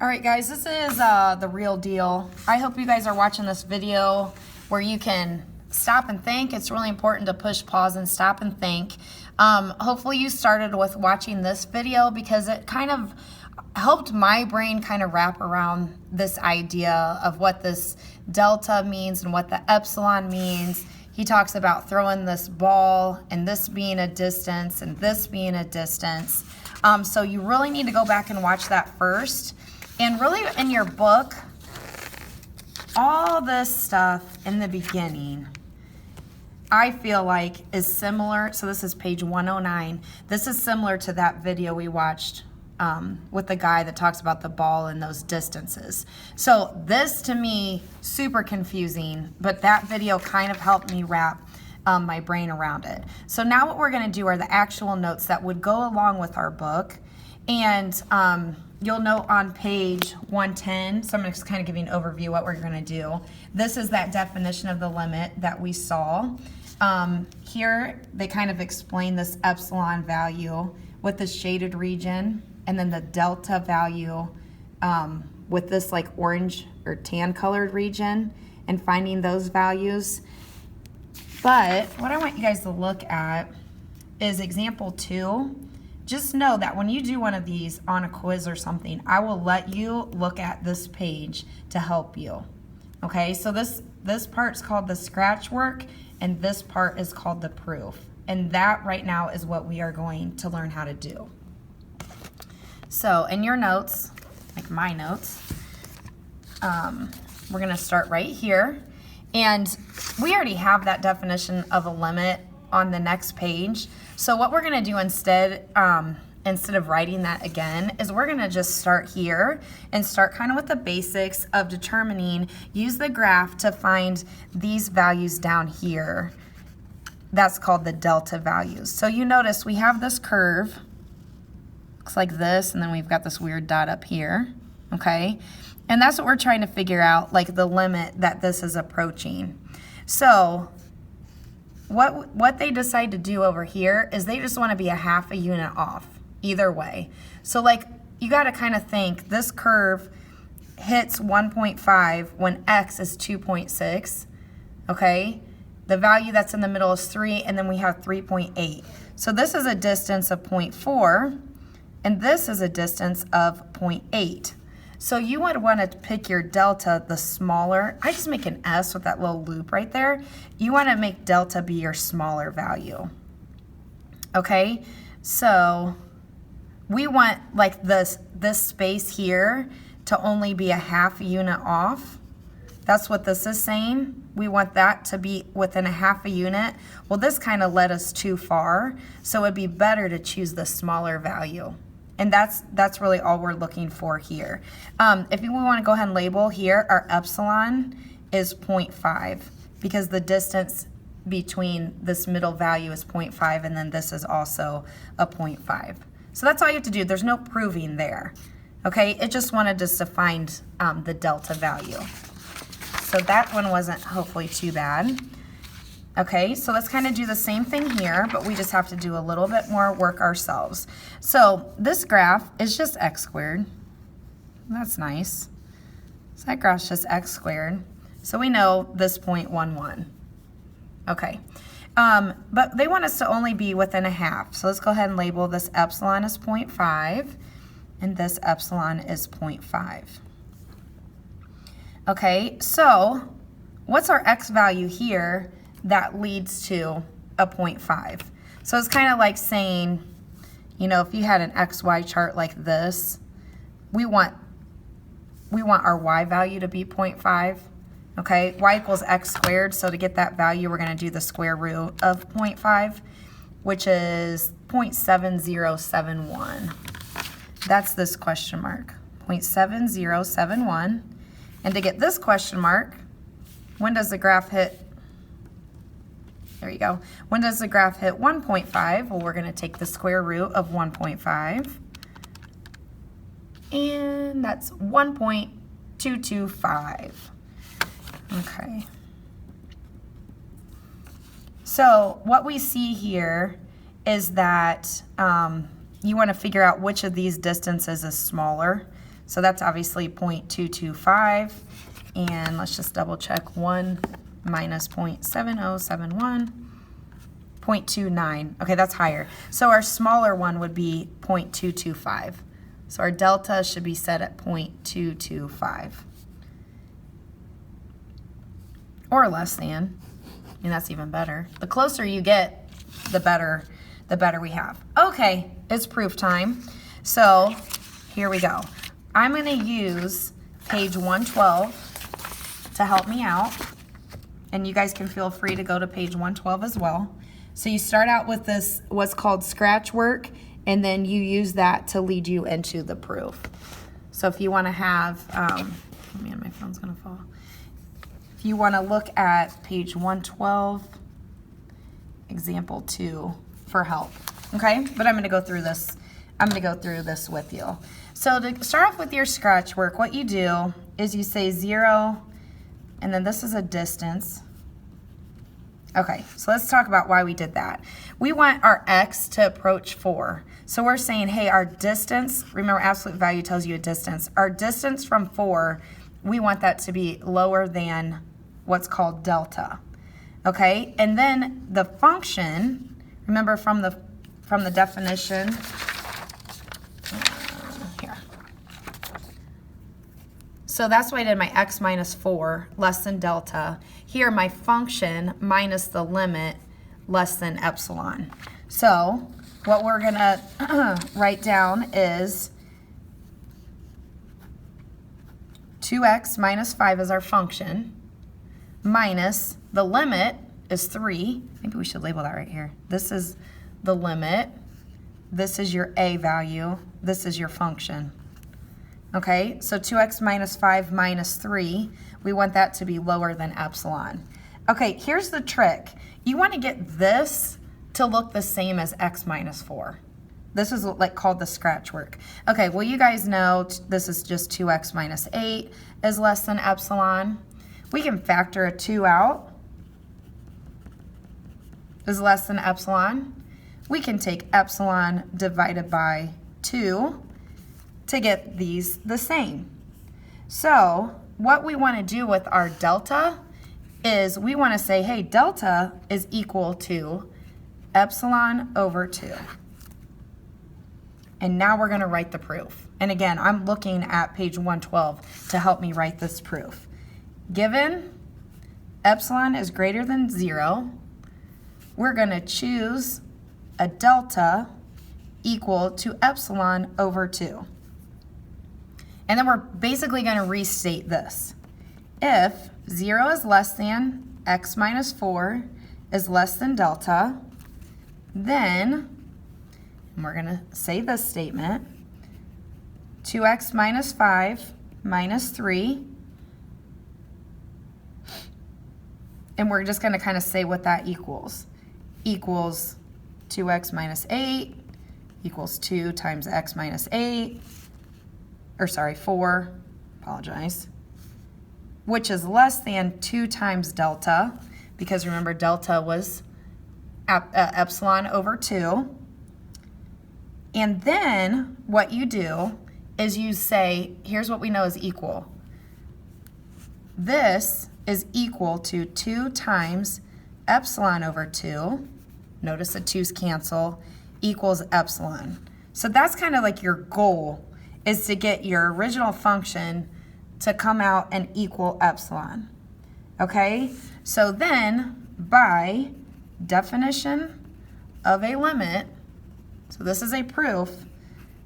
All right, guys, this is the real deal. I hope you guys are watching this video where you can stop and think. It's really important to push pause and stop and think. Hopefully you started with watching this video because it kind of helped my brain kind of wrap around this idea of what this delta means and what the epsilon means. He talks about throwing this ball and this being a distance and this being a distance. So you really need to go back and watch that first. And really in your book, all this stuff in the beginning, I feel like is similar. So this is page 109. This is similar to that video we watched with the guy that talks about the ball and those distances. So this to me, super confusing, but that video kind of helped me wrap my brain around it. So now what we're gonna do are the actual notes that would go along with our book. And you'll note on page 110, so I'm just kind of giving an overview what we're gonna do. This is that definition of the limit that we saw. Here, they kind of explain this epsilon value with the shaded region, and then the delta value with this like orange or tan colored region, and finding those values. But what I want you guys to look at is example 2. Just know that when you do one of these on a quiz or something, I will let you look at this page to help you. Okay, so this part's called the scratch work, and this part is called the proof. And that right now is what we are going to learn how to do. So in your notes, like my notes, we're gonna start right here. And we already have that definition of a limit on the next page. So what we're gonna do instead of writing that again, is we're gonna just start here and start kind of with the basics of determining, use the graph to find these values down here. That's called the delta values. So you notice we have this curve, looks like this, and then we've got this weird dot up here, okay? And that's what we're trying to figure out, like the limit that this is approaching. So what they decide to do over here is they just want to be a half a unit off, either way. So like, you got to kind of think, this curve hits 1.5 when x is 2.6, okay? The value that's in the middle is 3, and then we have 3.8. So this is a distance of 0.4, and this is a distance of 0.8. So you would want to pick your delta, the smaller. I just make an S with that little loop right there. You want to make delta be your smaller value. Okay, so we want like this space here to only be a half unit off. That's what this is saying. We want that to be within a half a unit. Well, this kind of led us too far, so it'd be better to choose the smaller value. And that's really all we're looking for here. If we want to go ahead and label here, our epsilon is 0.5 because the distance between this middle value is 0.5, and then this is also a 0.5. So that's all you have to do. There's no proving there. Okay, it just wanted us to find the delta value. So that one wasn't hopefully too bad. Okay, so let's kind of do the same thing here, but we just have to do a little bit more work ourselves. So this graph is just x squared. That's nice. So that graph's just x squared. So we know this 0.11. Okay, but they want us to only be within a half. So let's go ahead and label this epsilon as 0.5, and this epsilon is 0.5. Okay, so what's our x value here that leads to a 0.5? So it's kind of like saying, you know, if you had an XY chart like this, we want our y value to be 0.5, okay? Y equals x squared, so to get that value, we're gonna do the square root of 0.5, which is 0.7071. That's this question mark, 0.7071. And to get this question mark, when does the graph hit? There you go. When does the graph hit 1.5? Well, we're going to take the square root of 1.5. And that's 1.225. Okay. So what we see here is that you want to figure out which of these distances is smaller. So that's obviously 0.225. And let's just double check 1 minus 0.7071, 0.29. Okay, that's higher. So our smaller one would be 0.225. So our delta should be set at 0.225. Or less than. I mean, that's even better. The closer you get, the better we have. Okay, it's proof time. So here we go. I'm going to use page 112 to help me out, and you guys can feel free to go to page 112 as well. So you start out with this, what's called scratch work, and then you use that to lead you into the proof. So if you want to have, oh man, my phone's going to fall. If you want to look at page 112, example 2 for help, okay? But I'm going to go through this. I'm going to go through this with you. So to start off with your scratch work, what you do is you say 0, and then this is a distance. Okay, so let's talk about why we did that. We want our x to approach 4. So we're saying, hey, our distance, remember absolute value tells you a distance. Our distance from 4, we want that to be lower than what's called delta. Okay, and then the function, remember from the definition, so that's why I did my x minus 4 less than delta. Here my function minus the limit less than epsilon. So what we're gonna write down is 2x minus 5 is our function, minus the limit is 3. Maybe we should label that right here. This is the limit. This is your a value. This is your function. Okay, so 2x minus 5 minus 3, we want that to be lower than epsilon. Okay, here's the trick. You want to get this to look the same as x minus 4. This is like called the scratch work. Okay, well you guys know this is just 2x minus 8 is less than epsilon. We can factor a 2 out is less than epsilon. We can take epsilon divided by 2 to get these the same. So what we want to do with our delta is we want to say, hey, delta is equal to epsilon over 2. And now we're going to write the proof. And again, I'm looking at page 112 to help me write this proof. Given epsilon is greater than 0, we're going to choose a delta equal to epsilon over 2. And then we're basically going to restate this. If 0 is less than x minus 4 is less than delta, then we're going to say this statement, 2x minus 5 minus 3, and we're just going to kind of say what that equals. Equals 2x minus 8 equals 2 times x minus 8, or sorry, 4, apologize, which is less than 2 times delta, because remember delta was epsilon over 2. And then what you do is you say, here's what we know is equal. This is equal to 2 times epsilon over 2. Notice the 2's cancel, equals epsilon. So that's kind of like your goal, is to get your original function to come out and equal epsilon. Okay? So then, by definition of a limit, so this is a proof,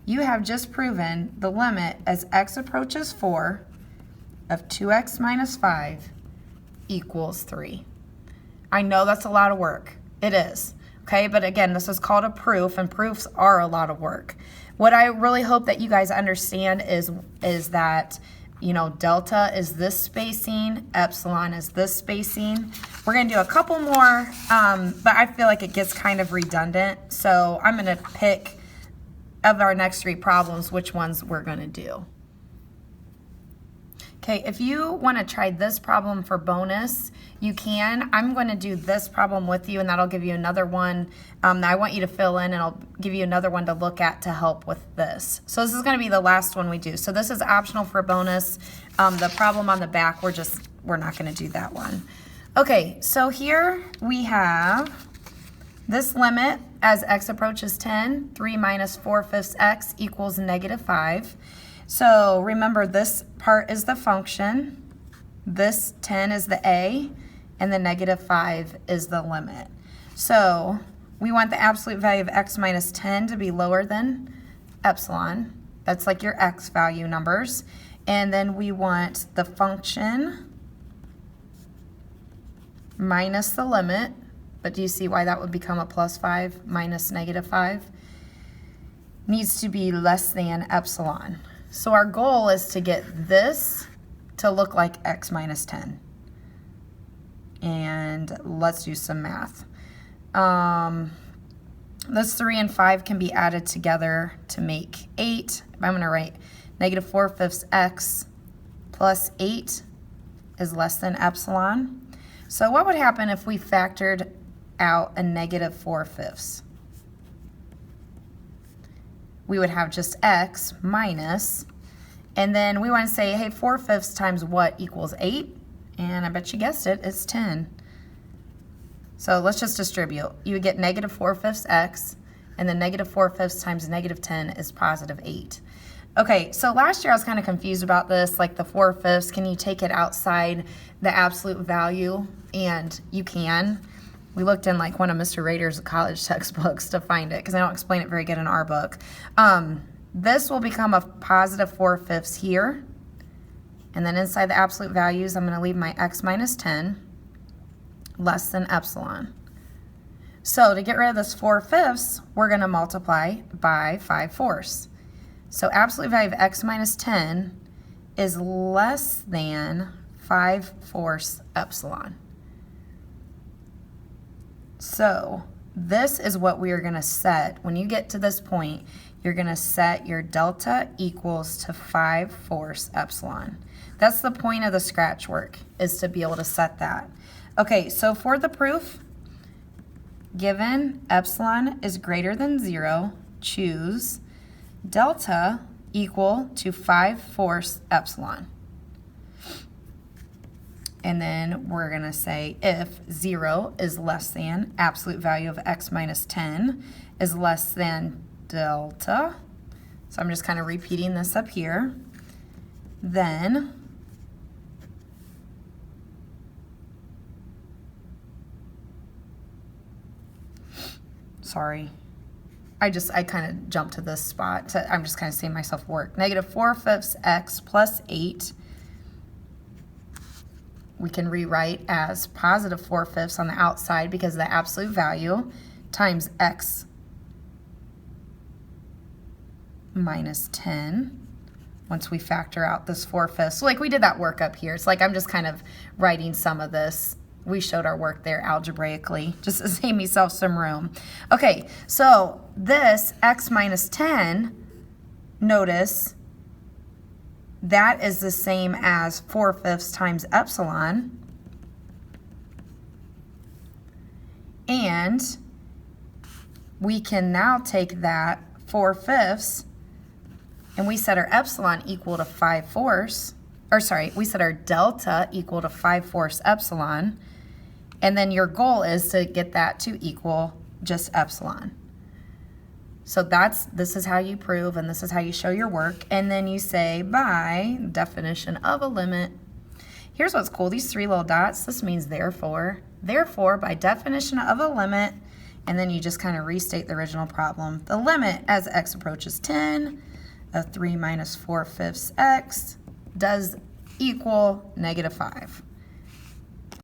you have just proven the limit as x approaches 4 of 2x minus 5 equals 3. I know that's a lot of work. It is. Okay, but again, this is called a proof, and proofs are a lot of work. What I really hope that you guys understand is that, you know, delta is this spacing, epsilon is this spacing. We're going to do a couple more, but I feel like it gets kind of redundant. So I'm going to pick, of our next 3 problems, which ones we're going to do. Okay, if you want to try this problem for bonus, you can. I'm going to do this problem with you, and that'll give you another one that I want you to fill in, and I'll give you another one to look at to help with this. So this is going to be the last one we do. So this is optional for bonus. The problem on the back, we're not going to do that one. Okay, so here we have this limit as x approaches 10, 3 minus 4/5 x equals -5. So remember, this part is the function, this 10 is the a, and the -5 is the limit. So we want the absolute value of x minus 10 to be lower than epsilon. That's like your x value numbers. And then we want the function minus the limit. But do you see why that would become a +5 minus -5? Needs to be less than epsilon. So our goal is to get this to look like x minus 10. And let's do some math. Those 3 and 5 can be added together to make 8. I'm going to write -4/5 x plus 8 is less than epsilon. So what would happen if we factored out a -4/5? We would have just x minus, and then we want to say, hey, 4/5 times what equals 8? And I bet you guessed it, it's 10. So let's just distribute. You would get -4/5 x, and then -4/5 times -10 is +8. Okay, so last year I was kind of confused about this, like the 4/5, can you take it outside the absolute value? And you can. We looked in like one of Mr. Rader's college textbooks to find it, because I don't explain it very good in our book. This will become a +4/5 here. And then inside the absolute values, I'm going to leave my x minus 10 less than epsilon. So to get rid of this 4/5, we're going to multiply by 5/4. So absolute value of x minus 10 is less than 5/4 epsilon. So this is what we are going to set. When you get to this point, you're going to set your delta equals to 5/4 epsilon. That's the point of the scratch work, is to be able to set that. Okay, so for the proof, given epsilon is greater than 0, choose delta equal to 5/4 epsilon. And then we're going to say if 0 is less than absolute value of x minus 10 is less than delta. So I'm just kind of repeating this up here. Then sorry, I kind of jumped to this spot. I'm just kind of seeing myself work. -4/5 x plus 8. We can rewrite as +4/5 on the outside because of the absolute value times x minus 10 once we factor out this 4/5. So like we did that work up here. It's like I'm just kind of writing some of this. We showed our work there algebraically, just to save myself some room. Okay, so this x minus 10, notice, that is the same as 4/5 times epsilon. And we can now take that 4/5 and we set our epsilon equal to 5/4, or sorry, we set our delta equal to 5/4 epsilon. And then your goal is to get that to equal just epsilon. So this is how you prove, and this is how you show your work. And then you say, by definition of a limit, here's what's cool, these 3 little dots, this means therefore. Therefore, by definition of a limit, and then you just kind of restate the original problem. The limit as x approaches 10 of 3 minus 4/5 x does equal -5.